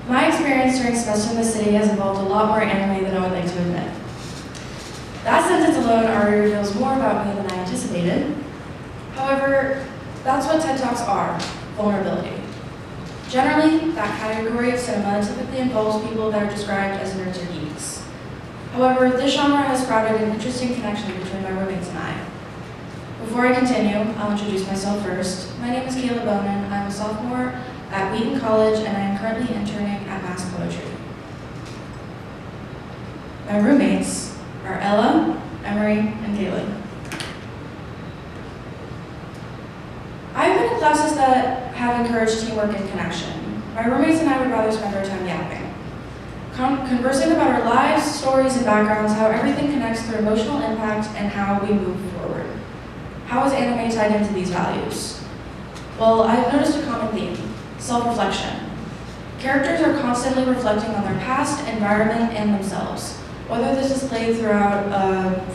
My experience during semester in the city has involved a lot more anime than I would like to admit. That sentence alone already reveals more about me than I anticipated. However, that's what TED Talks are, vulnerability. Generally, that category of cinema typically involves people that are described as nerds or geeks. However, this genre has sprouted an interesting connection between my roommates and I. Before I continue, I'll introduce myself first. My name is Kaela Bonin. I'm a sophomore at Wheaton College, and I am currently interning at Mass Poetry. My roommates are Ella, Emery, and Kaela. I've been in classes that have encouraged teamwork and connection. My roommates and I would rather spend our time yapping, conversing about our lives, stories, and backgrounds, how everything connects through emotional impact, and how we move forward. How is anime tied into these values? Well, I've noticed a common theme: self-reflection. Characters are constantly reflecting on their past, environment, and themselves, whether this is played throughout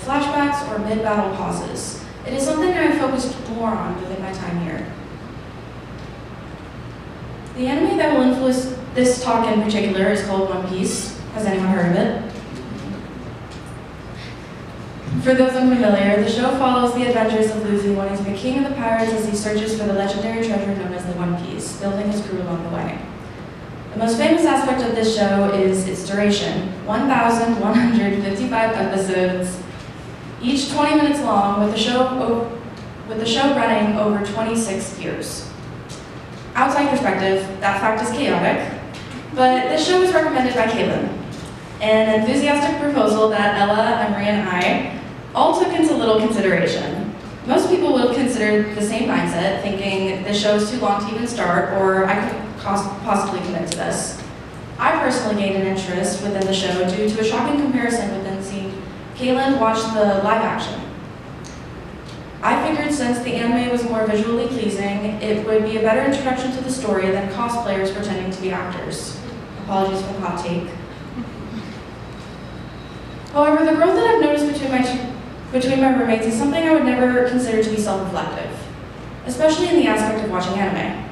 flashbacks or mid-battle pauses. It is something I have focused more on within my time here. The anime that will influence this talk in particular is called One Piece. Has anyone heard of it? For those unfamiliar, the show follows the adventures of Luffy wanting to be king of the pirates as he searches for the legendary treasure known as the One Piece, building his crew along the way. The most famous aspect of this show is its duration, 1,155 episodes, each 20 minutes long, with the show running over 26 years. Outside perspective, that fact is chaotic, but this show was recommended by Kaela, an enthusiastic proposal that Ella, Emery, and I all took into little consideration. Most people would have considered the same mindset, thinking this show is too long to even start, or I couldn't possibly commit to this. I personally gained an interest within the show due to a shocking comparison within seeing Kaela watch the live action. I figured since the anime was more visually pleasing, it would be a better introduction to the story than cosplayers pretending to be actors. Apologies for the hot take. However, the growth that I've noticed between my roommates is something I would never consider to be self-reflective, especially in the aspect of watching anime.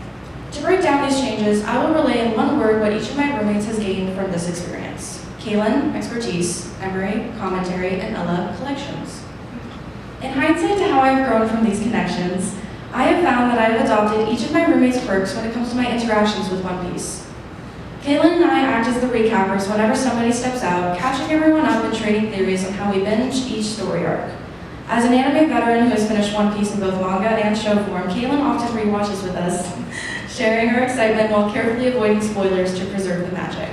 To break down these changes, I will relay in one word what each of my roommates has gained from this experience. Kaela, expertise; Emery, commentary; and Ella, collections. In hindsight to how I have grown from these connections, I have found that I have adopted each of my roommates' quirks when it comes to my interactions with One Piece. Kaela and I act as the recappers whenever somebody steps out, catching everyone up and trading theories on how we binge each story arc. As an anime veteran who has finished One Piece in both manga and show form, Kaela often rewatches with us, sharing her excitement while carefully avoiding spoilers to preserve the magic.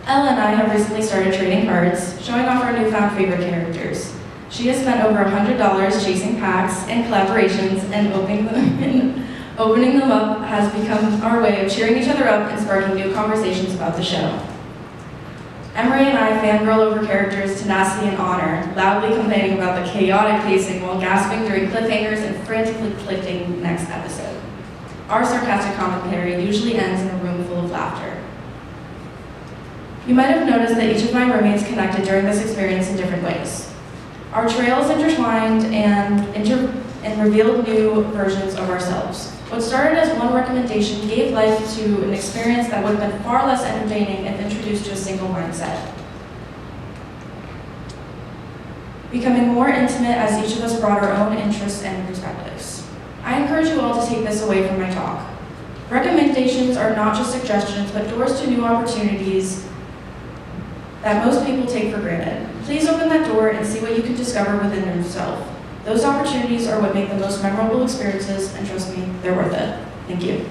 Ella and I have recently started trading cards, showing off our newfound favorite characters. She has spent over $100 chasing packs and collaborations, and opening them up has become our way of cheering each other up and sparking new conversations about the show. Emery and I fangirl over characters' tenacity and honor, loudly complaining about the chaotic pacing while gasping during cliffhangers and frantically clicking next episode. Our sarcastic commentary usually ends in a room full of laughter. You might have noticed that each of my roommates connected during this experience in different ways. Our trails intertwined and revealed new versions of ourselves. What started as one recommendation gave life to an experience that would have been far less entertaining if introduced to a single mindset. Becoming more intimate as each of us brought our own interests and perspectives. I encourage you all to take this away from my talk. Recommendations are not just suggestions, but doors to new opportunities that most people take for granted. Please open that door and see what you can discover within yourself. Those opportunities are what make the most memorable experiences, and trust me, they're worth it. Thank you.